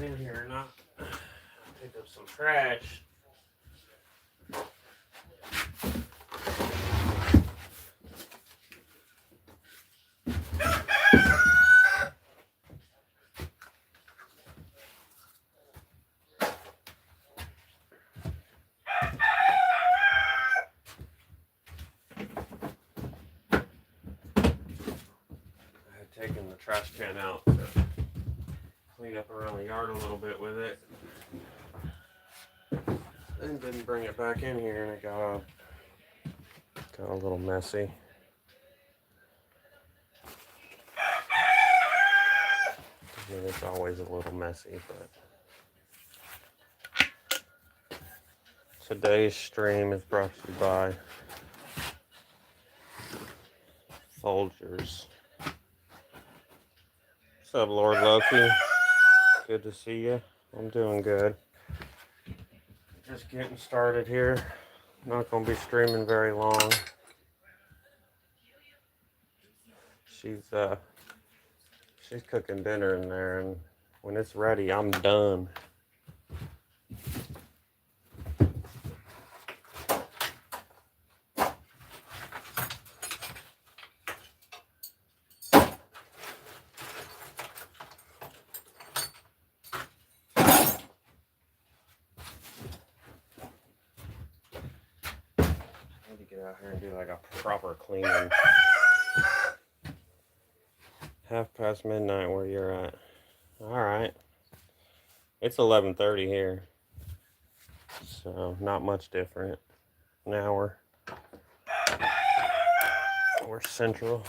in here and not pick up some trash. Taking the trash can out to clean up around the yard a little bit with it, and didn't bring it back in here, and it got a little messy. I mean, it's always a little messy, but today's stream is brought to you by Folgers. What's up, Lord Loki? Good to see you. I'm doing good. Just getting started here. Not gonna be streaming very long. She's cooking dinner in there, and when it's ready, I'm done. Out here and do like a proper cleaning. midnight where you're at. Alright. It's 11:30 here. So not much different. Now we're central.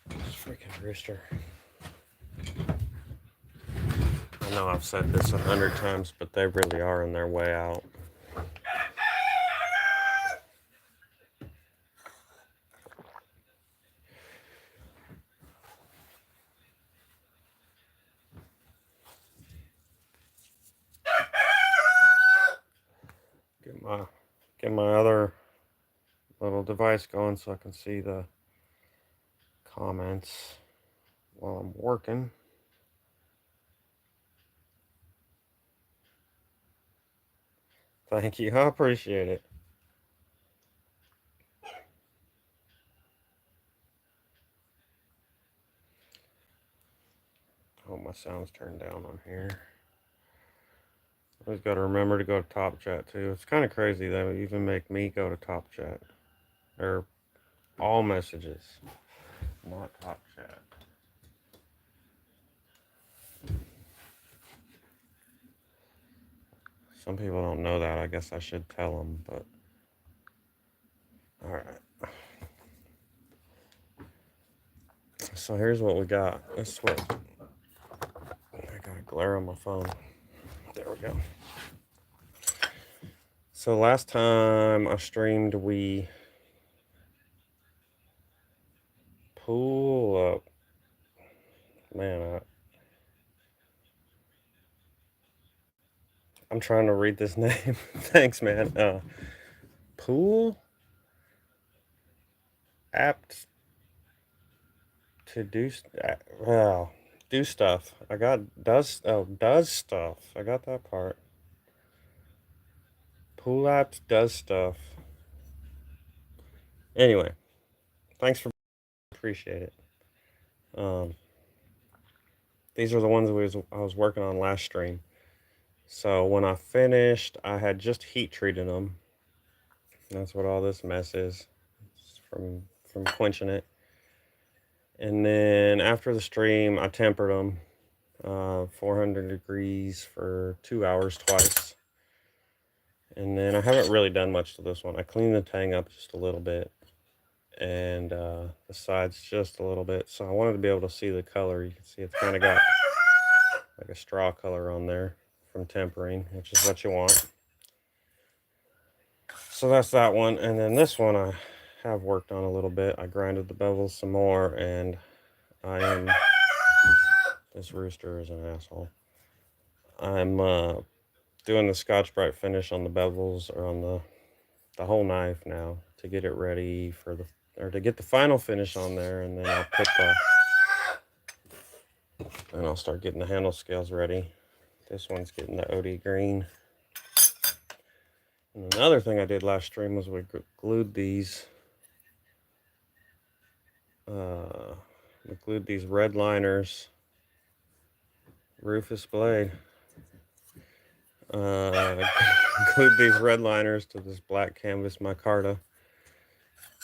This freaking rooster. I know I've said this 100 times, but they really are on their way out. Get my other little device going so I can see the comments while I'm working. Thank you. I appreciate it. I hope my sound's turned down on here. I always got to remember to go to Top Chat too. It's kind of crazy that they even make me go to Top Chat. Or all messages, not Top Chat. Some people don't know that. I guess I should tell them, but alright. So here's what we got. This what I got a glare on my phone. There we go. So last time I streamed, we pull up. Man, I'm trying to read this name. Thanks, man. Pool apt to do do stuff. I got does stuff. I got that part. Pool apps does stuff. Anyway, thanks for appreciate it. These are the ones I was working on last stream. So when I finished, I had just heat treated them. That's what all this mess is. It's from quenching it. And then after the stream, I tempered them 400 degrees for 2 hours twice. And then I haven't really done much to this one. I cleaned the tang up just a little bit, and the sides just a little bit. So I wanted to be able to see the color. You can see it's kind of got like a straw color on there from tempering, which is what you want. So that's that one. And then this one I have worked on a little bit. I grinded the bevels some more, and I am... This rooster is an asshole. I'm doing the Scotch-Brite finish on the bevels, or on the whole knife now, to get it ready for to get the final finish on there, and then I'll start getting the handle scales ready. This one's getting the OD green. And another thing I did last stream was we glued these red liners, Rufus blade. Glued these red liners to this black canvas micarta,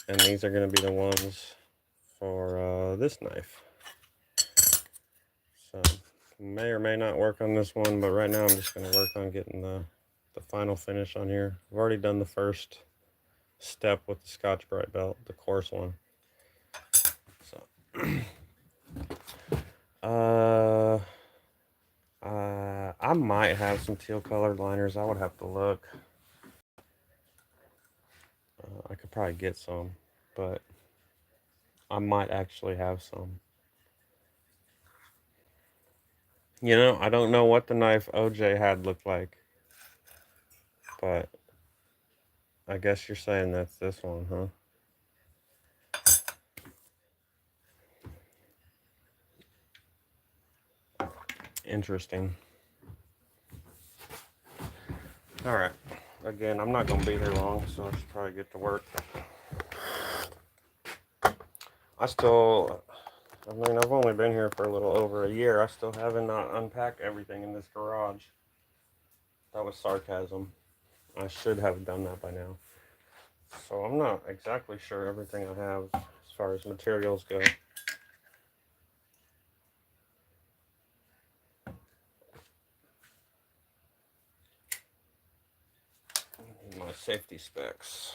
and these are going to be the ones for this knife. So may or may not work on this one, but right now I'm just going to work on getting the final finish on here. I've already done the first step with the Scotch Brite belt, the coarse one. So I might have some teal colored liners. I would have to look. I could probably get some, but I might actually have some. You know, I don't know what the knife OJ had looked like, but I guess you're saying that's this one, huh? Interesting. All right. Again, I'm not going to be here long, so I should probably get to work. I've only been here for a little over a year. I still haven't unpacked everything in this garage. That was sarcasm. I should have done that by now. So I'm not exactly sure everything I have as far as materials go. My safety specs.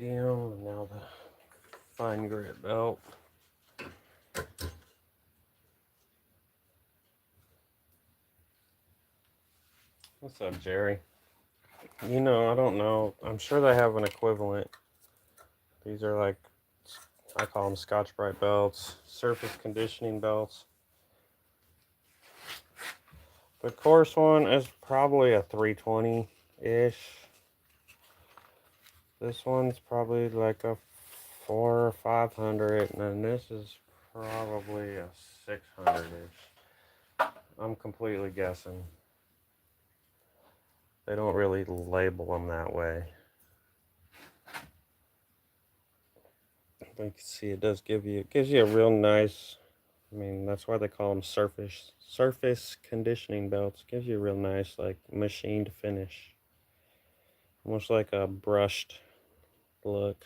medium, and now the fine grit belt. What's up, Jerry? You know, I don't know. I'm sure they have an equivalent. These are like, I call them Scotch-Brite belts, surface conditioning belts. The coarse one is probably a 320-ish. This one's probably like a 400 or 500, and then this is probably a 600-ish. I'm completely guessing. They don't really label them that way. But you can see it gives you a real nice, I mean, that's why they call them surface conditioning belts. Gives you a real nice, like, machined finish. Almost like a brushed look.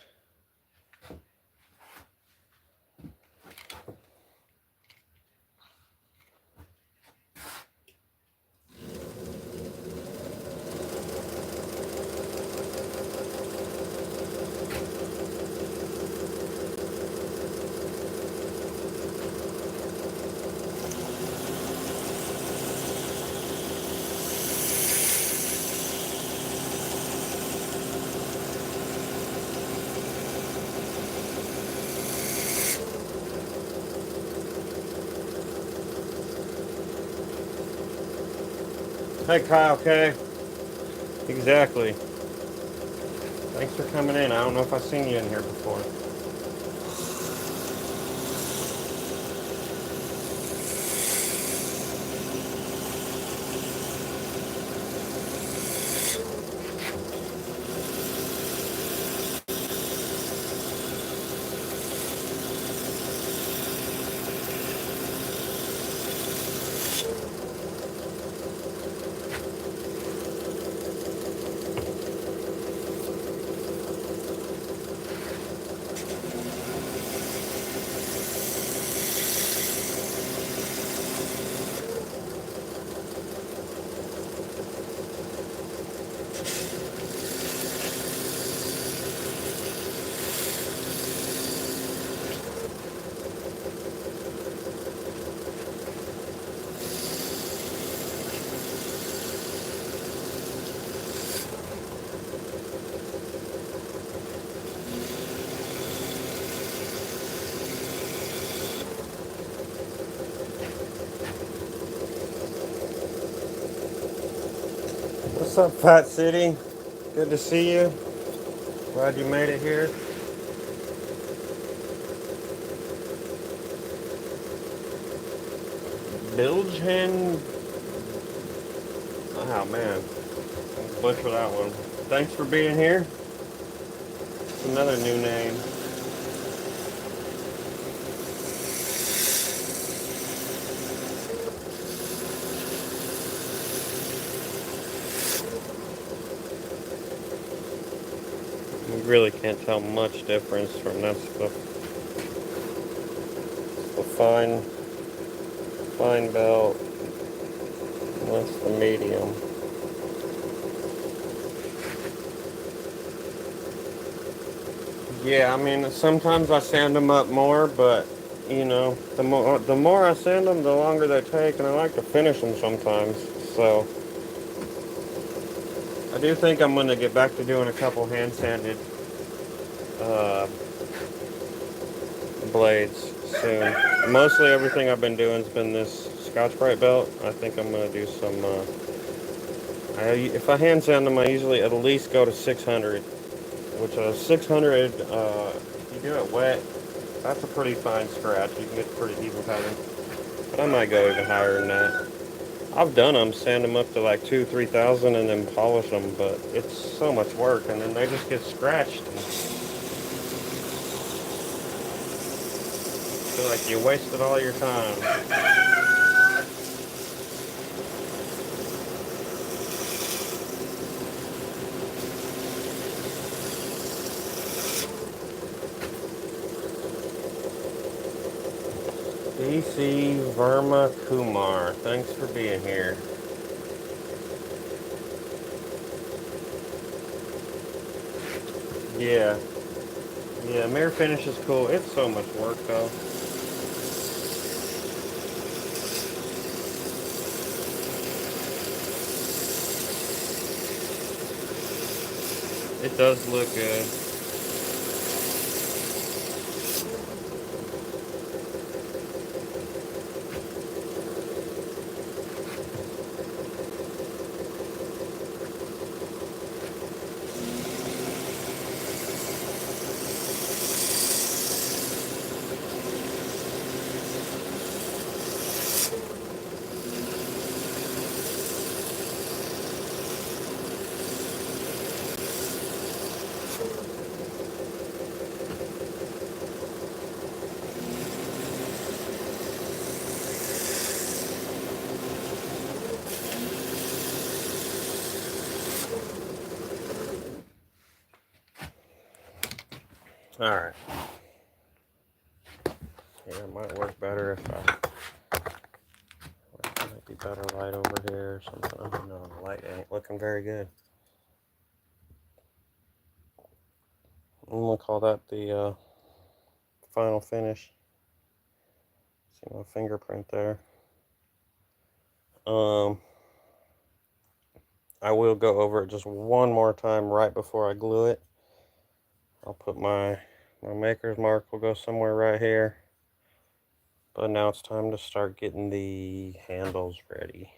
Hey, Kyle, okay? Exactly. Thanks for coming in. I don't know if I've seen you in here before. What's up, Fat City? Good to see you. Glad you made it here. Bilgehan. Oh, man. Butcher that one. Thanks for being here. It's another new name. You really can't tell much difference from the fine belt. That's the medium. Yeah, I mean, sometimes I sand them up more, but you know, the more I sand them, the longer they take, and I like to finish them sometimes. So I do think I'm going to get back to doing a couple hand sanded uh, blades soon. Mostly everything I've been doing has been this Scotch-Brite belt. I think I'm going to do some. If I hand sand them, I usually at least go to 600, which 600. If you do it wet, that's a pretty fine scratch. You can get pretty even pattern. But I might go even higher than that. I've done them, sand them up to like 2,000-3,000, and then polish them. But it's so much work, and then they just get scratched. And I feel like you wasted all your time. DC Verma Kumar, thanks for being here. Yeah, Yeah, mirror finish is cool. It's so much work though. It does look good. Alright. Yeah, it might work better if might be better light over here or something. I don't know. The light ain't looking very good. I'm gonna call that the final finish. See my fingerprint there. I will go over it just one more time right before I glue it. I'll put my maker's mark will go somewhere right here. But now it's time to start getting the handles ready.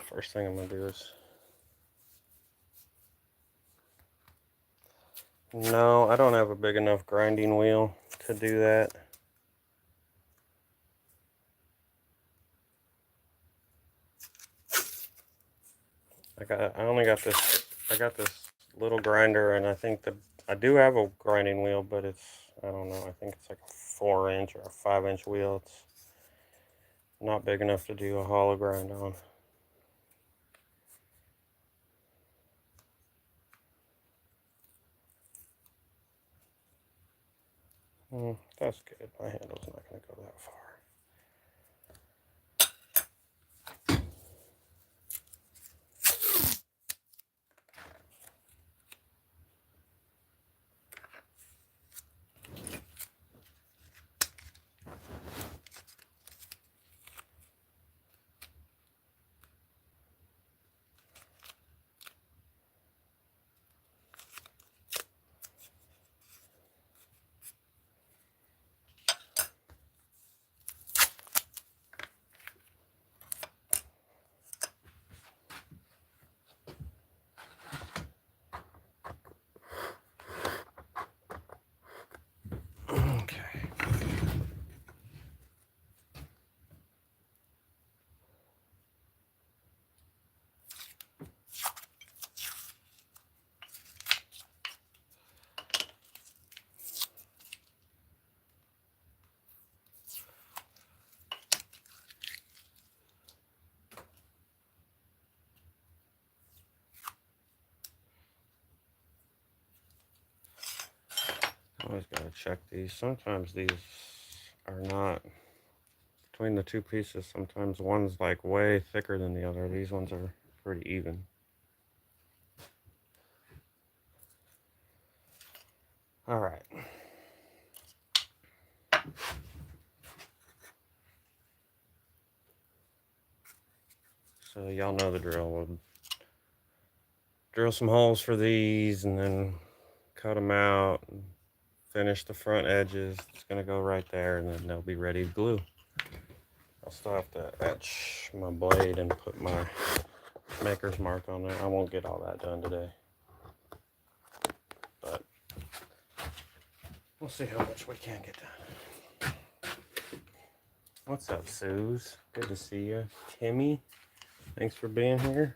First thing I'm gonna do is, no, I don't have a big enough grinding wheel to do that. I only got this, I got this little grinder, and I think I do have a grinding wheel, but it's, I don't know, I think it's like a 4-inch or a 5-inch wheel. It's not big enough to do a hollow grind on. That's good. My handle's not going to go that far. Okay. Always gotta check these. Sometimes these are not between the two pieces. Sometimes one's like way thicker than the other. These ones are pretty even. All right. So y'all know the drill. We'll drill some holes for these and then cut them out and finish the front edges. It's gonna go right there, and then they'll be ready to glue. I'll still have to etch my blade and put my maker's mark on there. I won't get all that done today, but we'll see how much we can get done. What's up, Suze? Good to see you. Timmy, thanks for being here.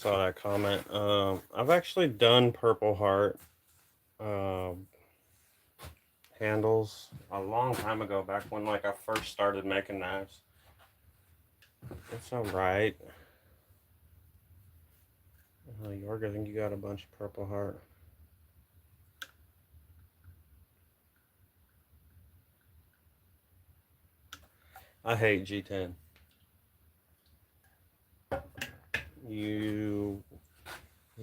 saw that comment. I've actually done Purple Heart handles a long time ago, back when like I first started making knives. It's alright. York, I think you got a bunch of Purple Heart. I hate G10.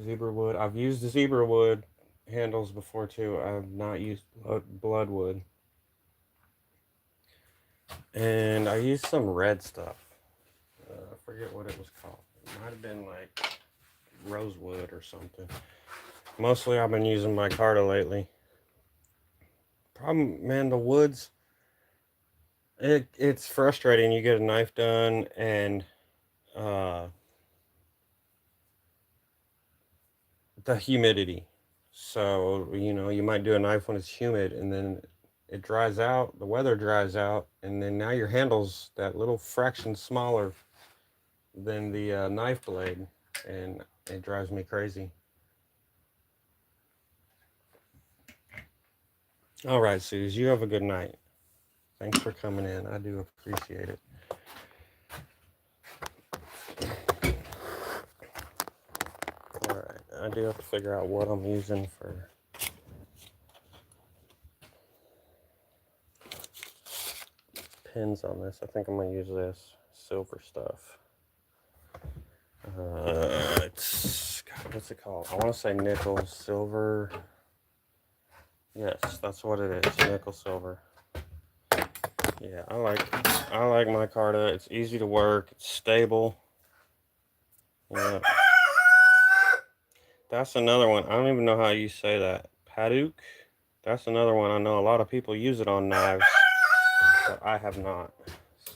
Zebra wood. I've used the zebra wood handles before too. I've not used bloodwood. And I used some red stuff. I forget what it was called. It might have been like rosewood or something. Mostly I've been using micarta lately. Problem, man, the woods, it's frustrating. You get a knife done and the humidity. So, you might do a knife when it's humid and then it dries out, the weather dries out, and then now your handle's that little fraction smaller than the knife blade, and it drives me crazy. All right, Suze, you have a good night. Thanks for coming in. I do appreciate it. All right, I do have to figure out what I'm using for pins on this. I think I'm going to use this silver stuff. God, what's it called? I want to say nickel silver. Yes, that's what it is. Nickel silver. Yeah, I like micarta. It's easy to work. It's stable. Yeah. That's another one. I don't even know how you say that. Paduk. That's another one. I know a lot of people use it on knives, but I have not.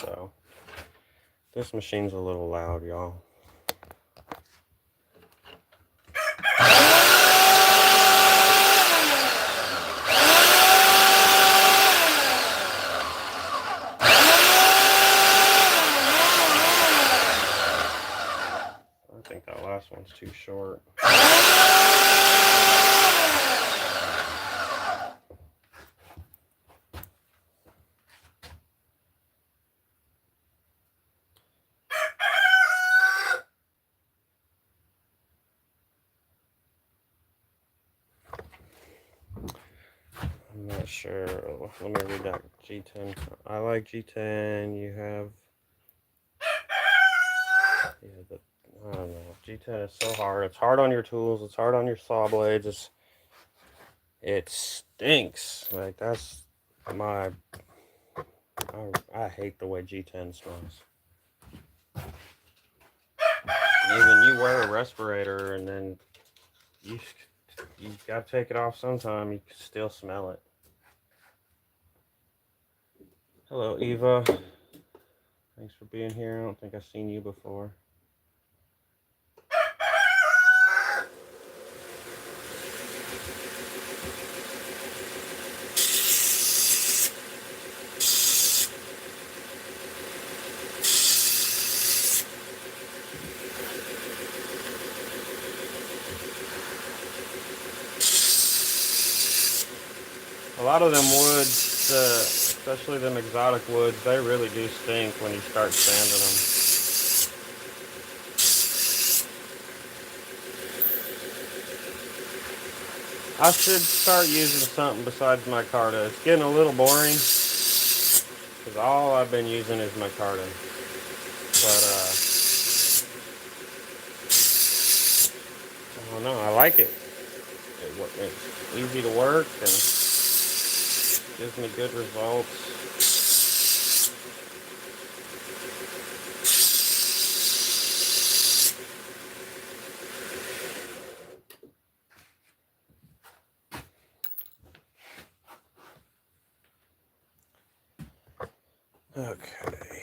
So this machine's a little loud, y'all. I think that last one's too short. I'm not sure. Let me read that G10. I like G10. You have... Yeah, I don't know. G10 is so hard. It's hard on your tools. It's hard on your saw blades. It stinks. Like, that's my... I hate the way G10 smells. Even you wear a respirator and then you gotta take it off sometime. You can still smell it. Hello, Eva. Thanks for being here. I don't think I've seen you before. A lot of them woods, especially them exotic woods, they really do stink when you start sanding them. I should start using something besides micarta. It's getting a little boring because all I've been using is micarta. But I don't know. I like it. It's easy to work and gives me good results. Okay.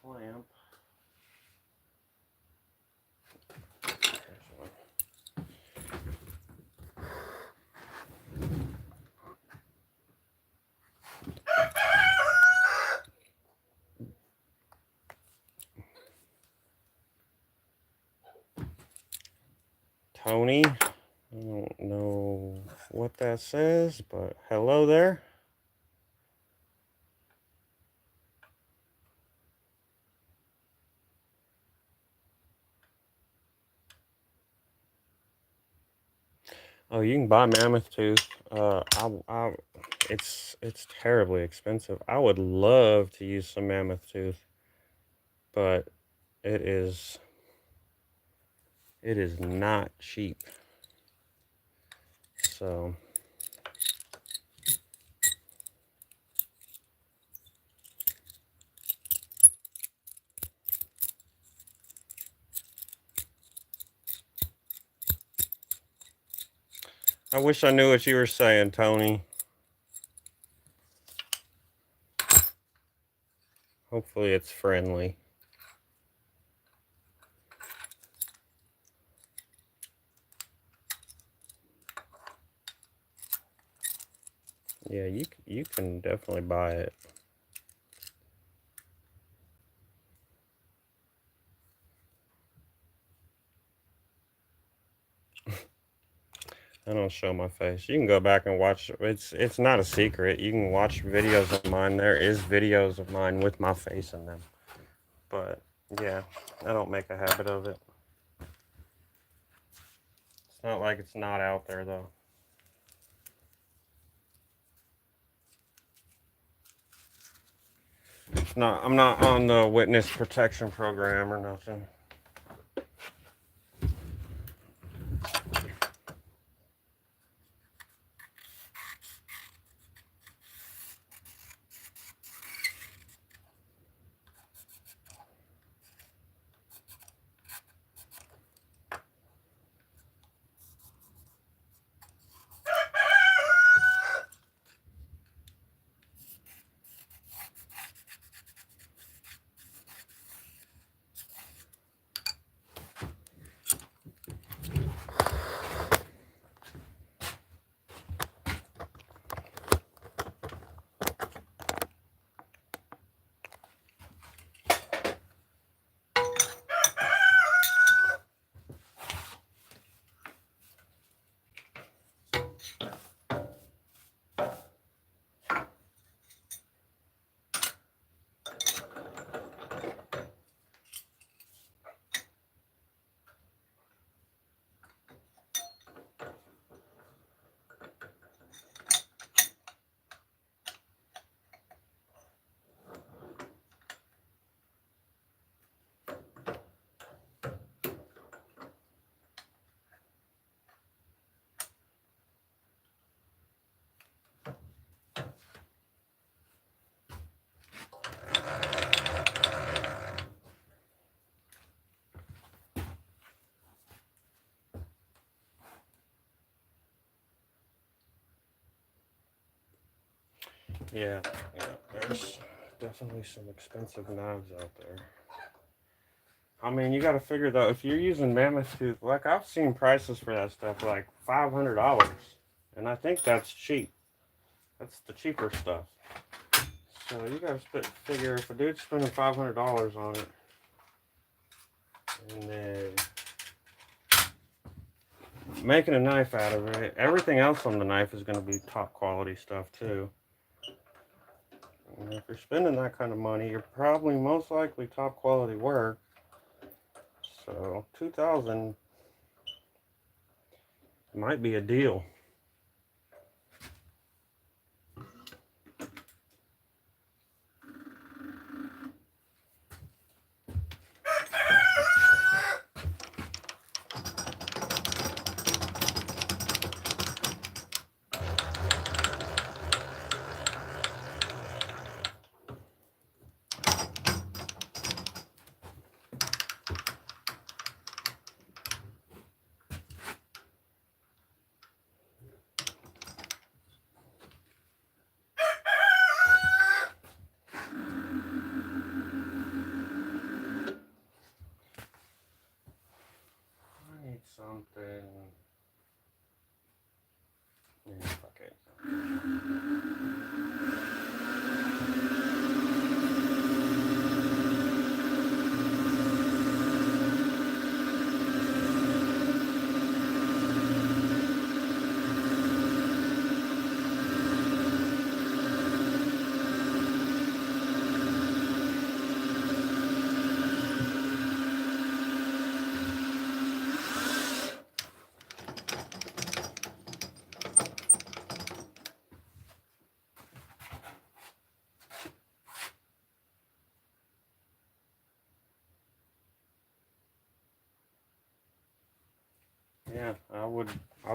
A lamp. Tony. I don't know what that says, but hello there. Oh, you can buy mammoth tooth. It's terribly expensive. I would love to use some mammoth tooth, but it is it is not cheap. So I wish I knew what you were saying, Tony. Hopefully it's friendly. Yeah, you can definitely buy it. I don't show my face. You can go back and watch. It's not a secret. You can watch videos of mine. There is videos of mine with my face in them. But yeah, I don't make a habit of it. It's not like it's not out there though. It's not. I'm not on the witness protection program or nothing. Yeah, yeah. There's definitely some expensive knives out there. I mean, you got to figure though, if you're using mammoth tooth, like I've seen prices for that stuff like $500, and I think that's cheap. That's the cheaper stuff. So you got to figure if a dude's spending $500 on it, and then making a knife out of it, everything else on the knife is going to be top quality stuff too. And if you're spending that kind of money, you're probably most likely top quality work. So 2000 might be a deal.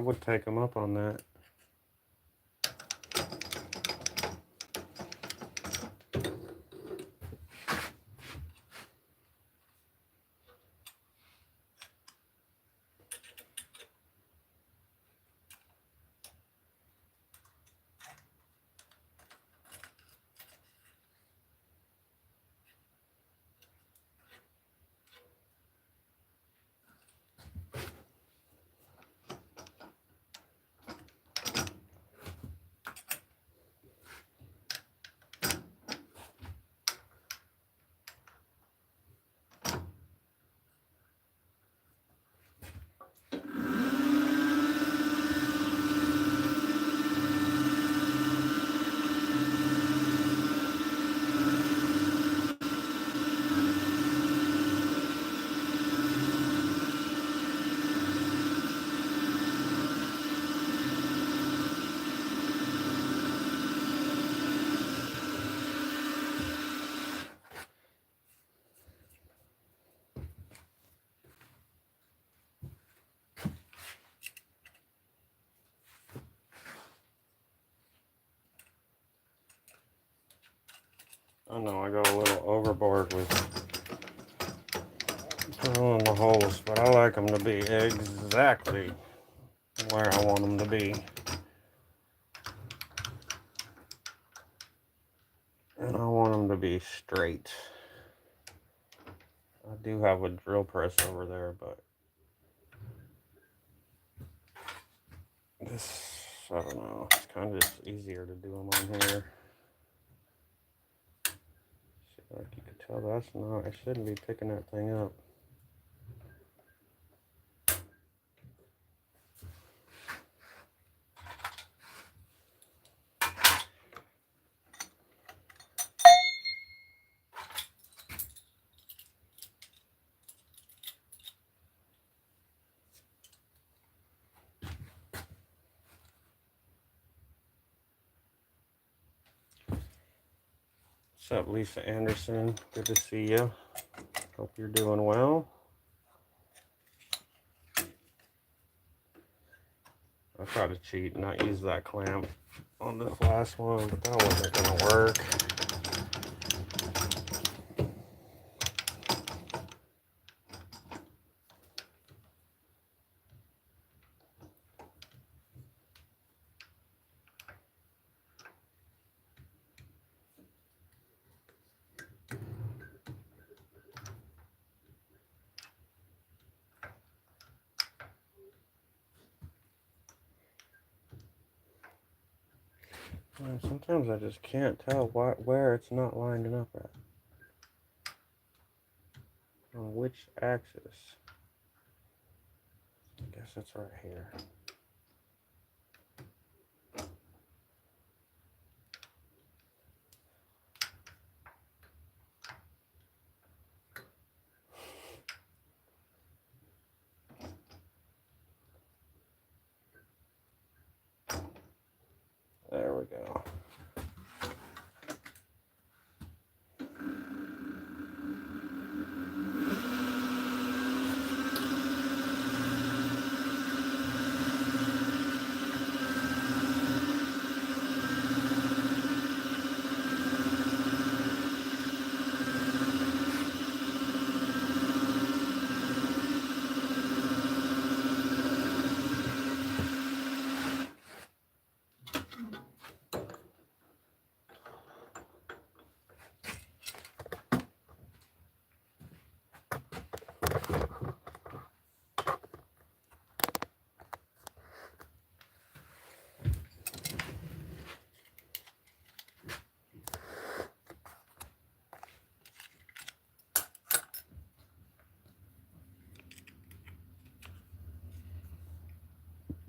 would take them up on that. I know I go a little overboard with drilling the holes, but I like them to be exactly where I want them to be. And I want them to be straight. I do have a drill press over there, but this, I don't know, it's kind of just easier to do them on here. See, like you can tell, that's not, I shouldn't be picking that thing up. What's up, Lisa Anderson? Good to see you. Hope you're doing well. I tried to cheat and not use that clamp on this last one, but that wasn't going to work. And sometimes I just can't tell where it's not lining up at. On which axis? I guess it's right here. There we go.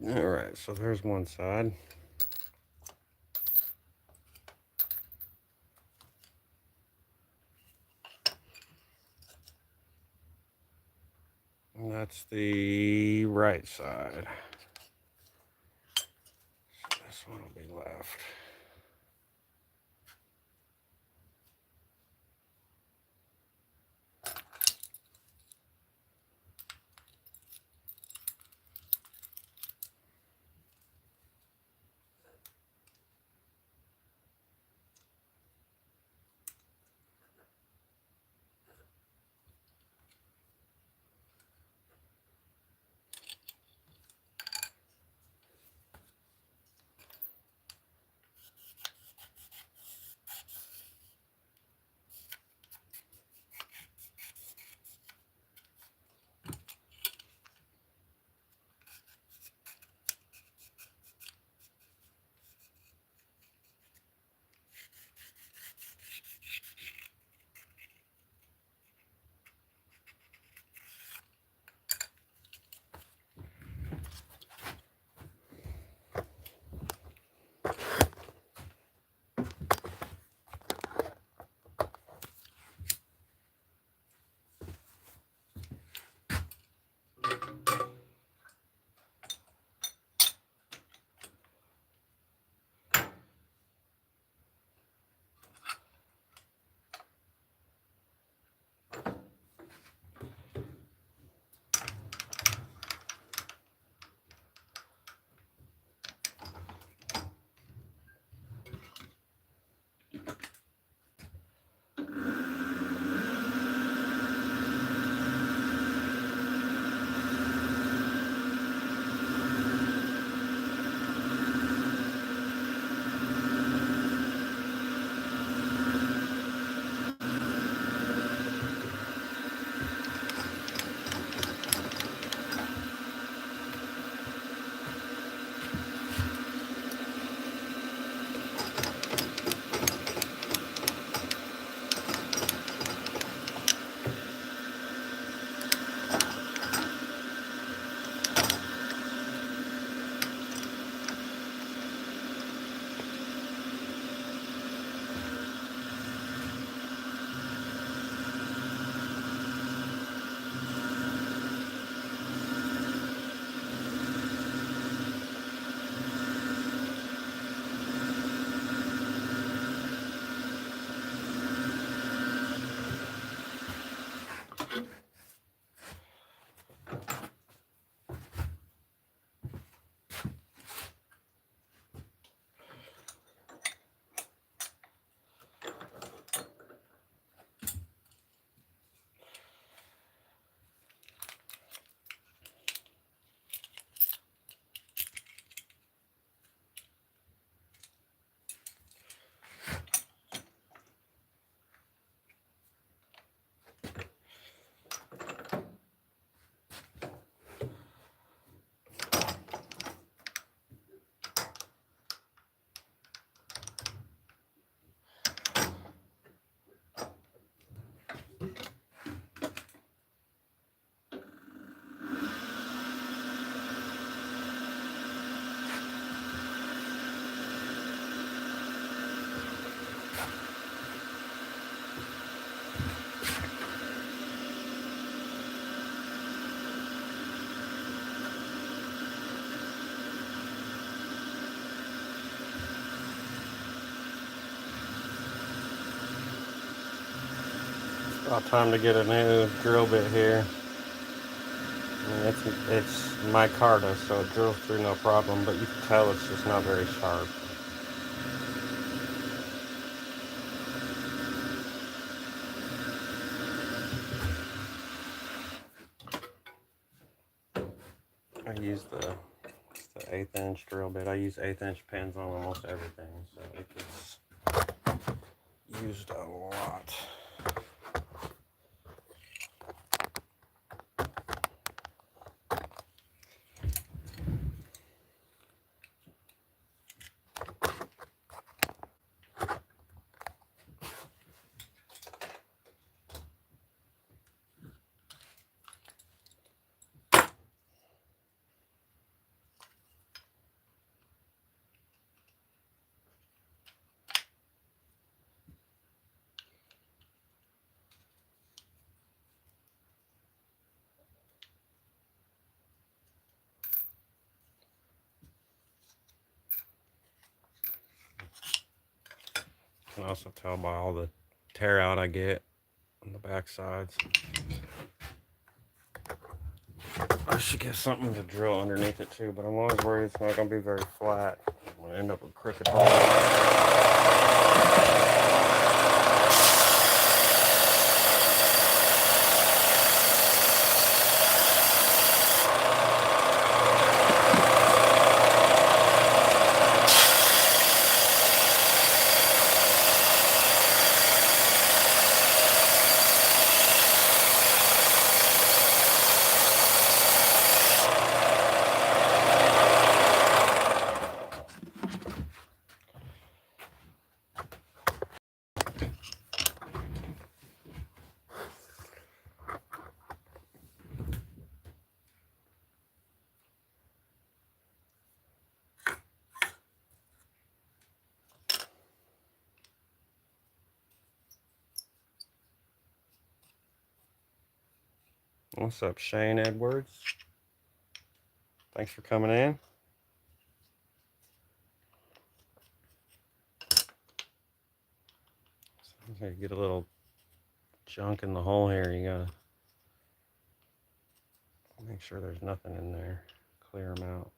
All right, so there's one side. And that's the right side. So this one will be left. About time to get a new drill bit here. I mean, it's micarta, so it drills through no problem, but you can tell it's just not very sharp. I use the 1/8 inch drill bit. I use 1/8 inch pins on almost everything, so it gets used a lot. You can also tell by all the tear out I get on the back sides. I should get something to drill underneath it too, but I'm always worried it's not going to be very flat. I'm going to end up with crooked holes. What's up, Shane Edwards? Thanks for coming in. Okay, get a little junk in the hole here. You gotta make sure there's nothing in there. Clear them out.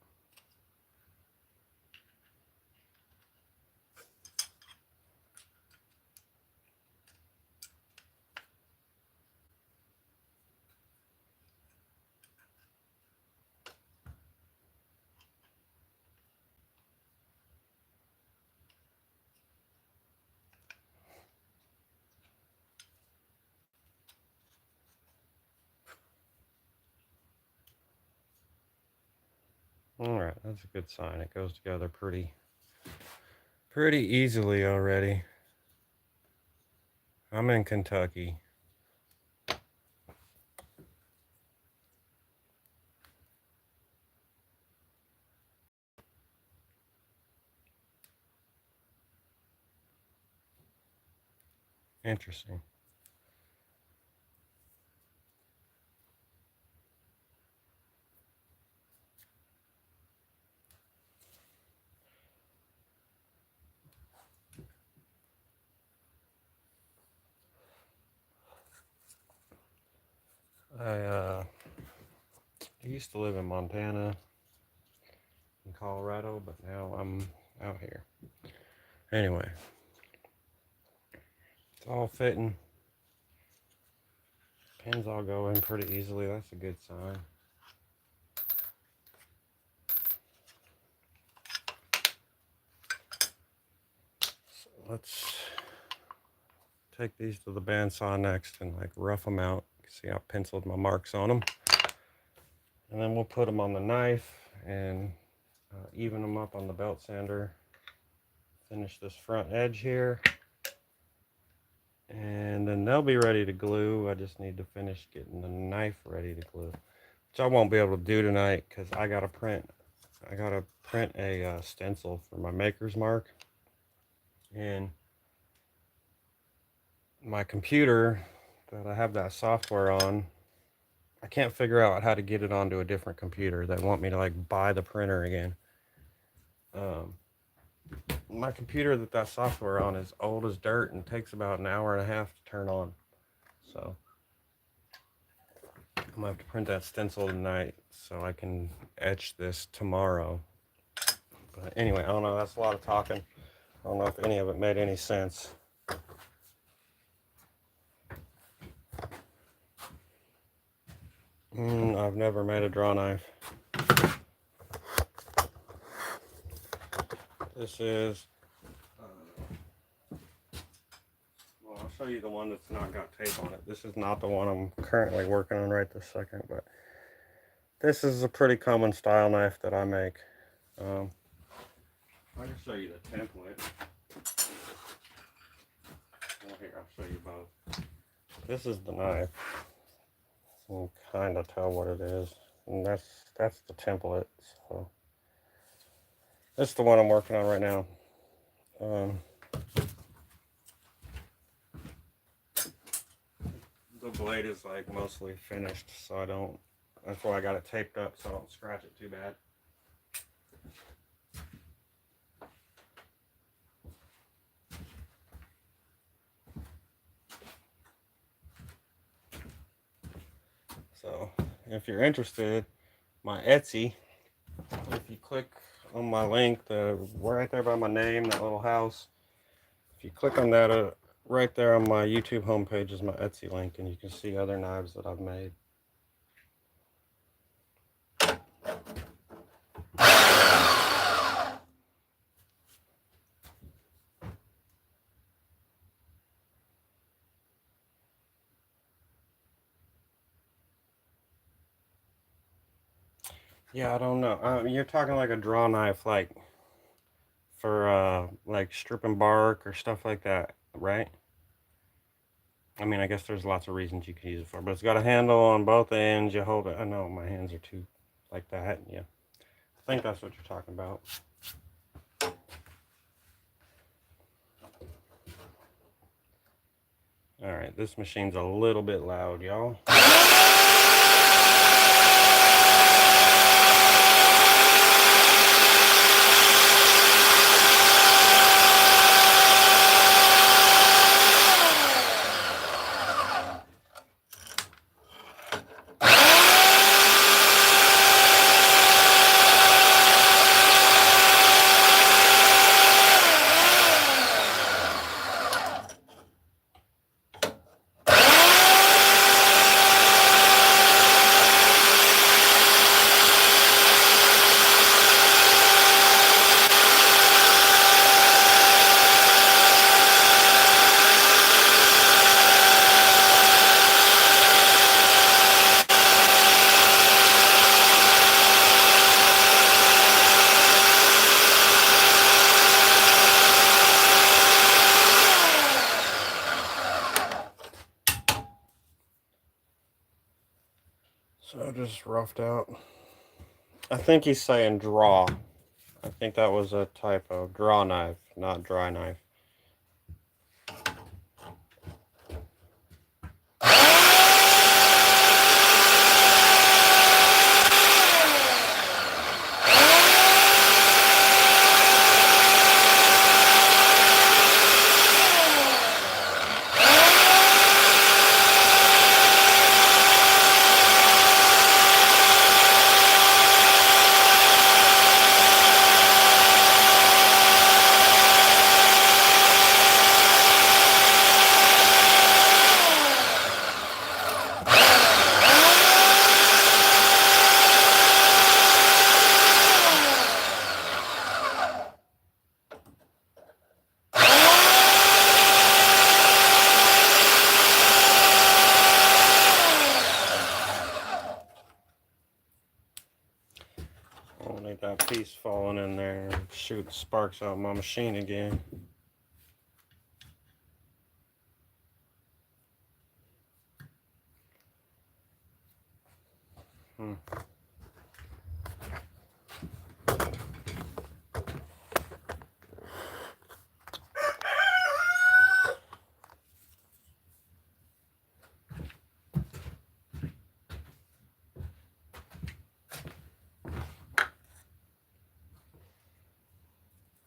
All right, that's a good sign. It goes together pretty easily already. I'm in Kentucky. Interesting. I used to live in Montana and Colorado, but now I'm out here. Anyway, it's all fitting. Pins all go in pretty easily. That's a good sign. So let's take these to the bandsaw next and like rough them out. You can see I penciled my marks on them. And then we'll put them on the knife and even them up on the belt sander. Finish this front edge here. And then they'll be ready to glue. I just need to finish getting the knife ready to glue, which I won't be able to do tonight because I gotta print a stencil for my maker's mark. And my computer that I have that software on, I can't figure out how to get it onto a different computer. They want me to like buy the printer again. My computer that software on is old as dirt and takes about an hour and a half to turn on. So I'm gonna have to print that stencil tonight so I can etch this tomorrow. But anyway, I don't know, that's a lot of talking. I don't know if any of it made any sense. I've never made a draw knife. This is, well, I'll show you the one that's not got tape on it. This is not the one I'm currently working on right this second, but this is a pretty common style knife that I make. I can show you the template. Well, here, I'll show you both. This is the knife. You can kind of tell what it is. And that's the template. So that's the one I'm working on right now. The blade is like mostly finished, so that's why I got it taped up so I don't scratch it too bad. So if you're interested, my Etsy, if you click on my link, right there by my name, that little house, if you click on that, right there on my YouTube homepage is my Etsy link, and you can see other knives that I've made. Yeah, I don't know. You're talking like a draw knife, like for like stripping bark or stuff like that, right? I mean, I guess there's lots of reasons you can use it for, but it's got a handle on both ends. You hold it. I know my hands are too like that. Yeah, I think that's what you're talking about. All right, this machine's a little bit loud, y'all. So just roughed out. I think he's saying draw. I think that was a typo. Draw knife, not dry knife. I don't need that piece falling in there and shoot sparks out my machine again.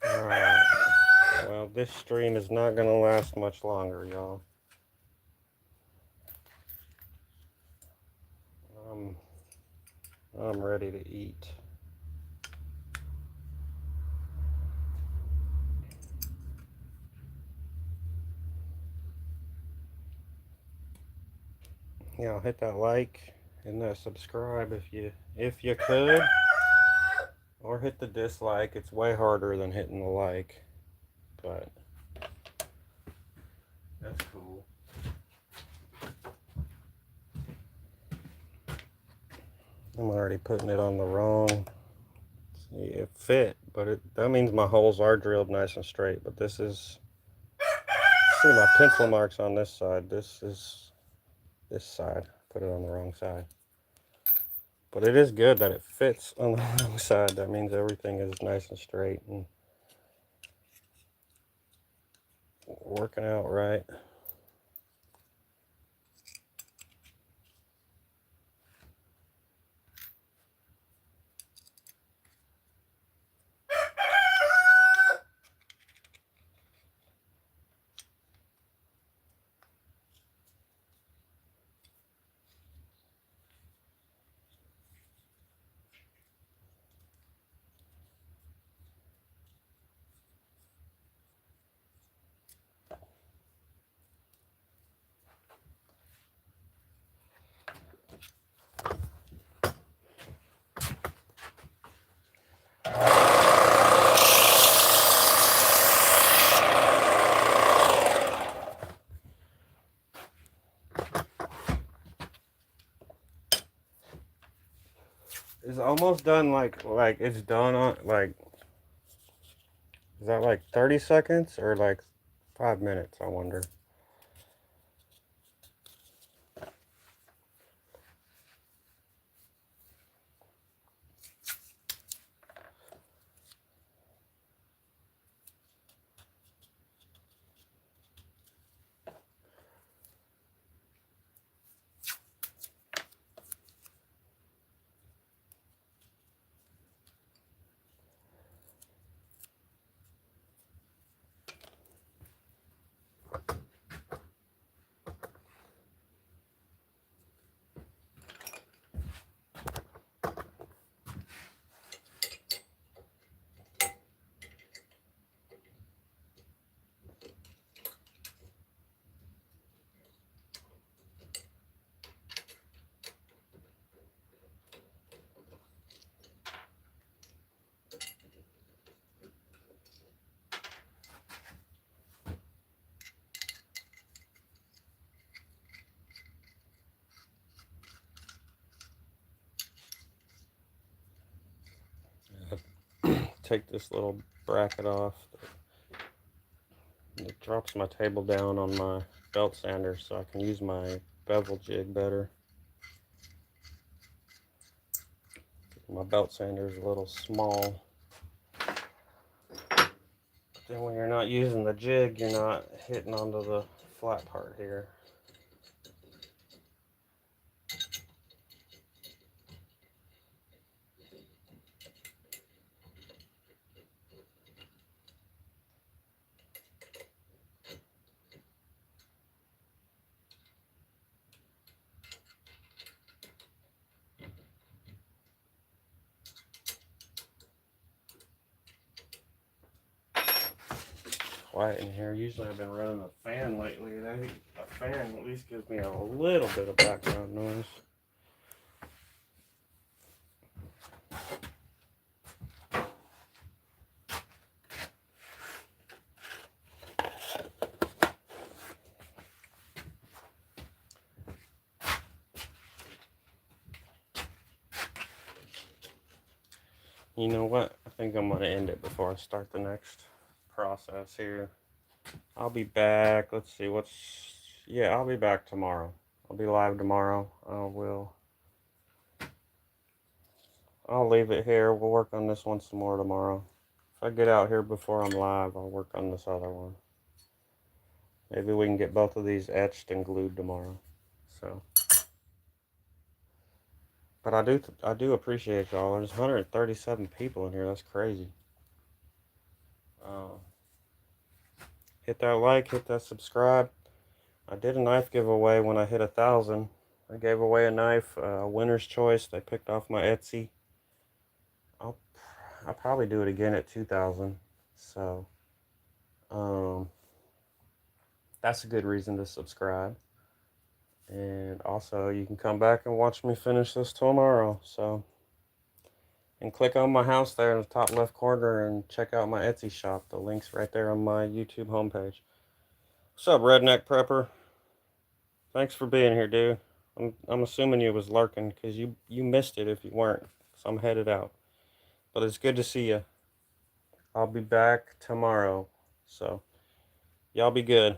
Alright. Well, this stream is not going to last much longer, y'all. I'm ready to eat. Yeah, hit that like and that subscribe if you could, or hit the dislike. It's way harder than hitting the like, but that's cool. I'm already putting it on the wrong. See, it fit, but that means my holes are drilled nice and straight. But this is, see my pencil marks on this side. This is this side. Put it on the wrong side. But it is good that it fits on the wrong side. That means everything is nice and straight and working out right. It's almost done. Like it's done on like, is that like 30 seconds or like 5 minutes? I wonder. Take this little bracket off. It drops my table down on my belt sander so I can use my bevel jig better. My belt sander is a little small. But then when you're not using the jig, you're not hitting onto the flat part here. Quiet in here. Usually I've been running a fan lately. A fan at least gives me a little bit of background noise. You know what? I think I'm going to end it before I start the next process here. I'll be back. Let's see yeah, I'll be back tomorrow. I'll be live tomorrow. I'll leave it here. We'll work on this one some more tomorrow. If I get out here before I'm live, I'll work on this other one. Maybe we can get both of these etched and glued tomorrow. So, but I do appreciate y'all. There's 137 people in here. That's crazy. Uh, hit that like, hit that subscribe. I did a knife giveaway when I hit 1,000. I gave away a knife, winner's choice. They picked off my Etsy. I'll I'll probably do it again at 2,000. So um, that's a good reason to subscribe. And also, you can come back and watch me finish this tomorrow. So, and click on my house there in the top left corner and check out my Etsy shop. The link's right there on my YouTube homepage. What's up, Redneck Prepper? Thanks for being here, dude. I'm assuming you was lurking because you missed it if you weren't. So I'm headed out. But it's good to see you. I'll be back tomorrow. So y'all be good.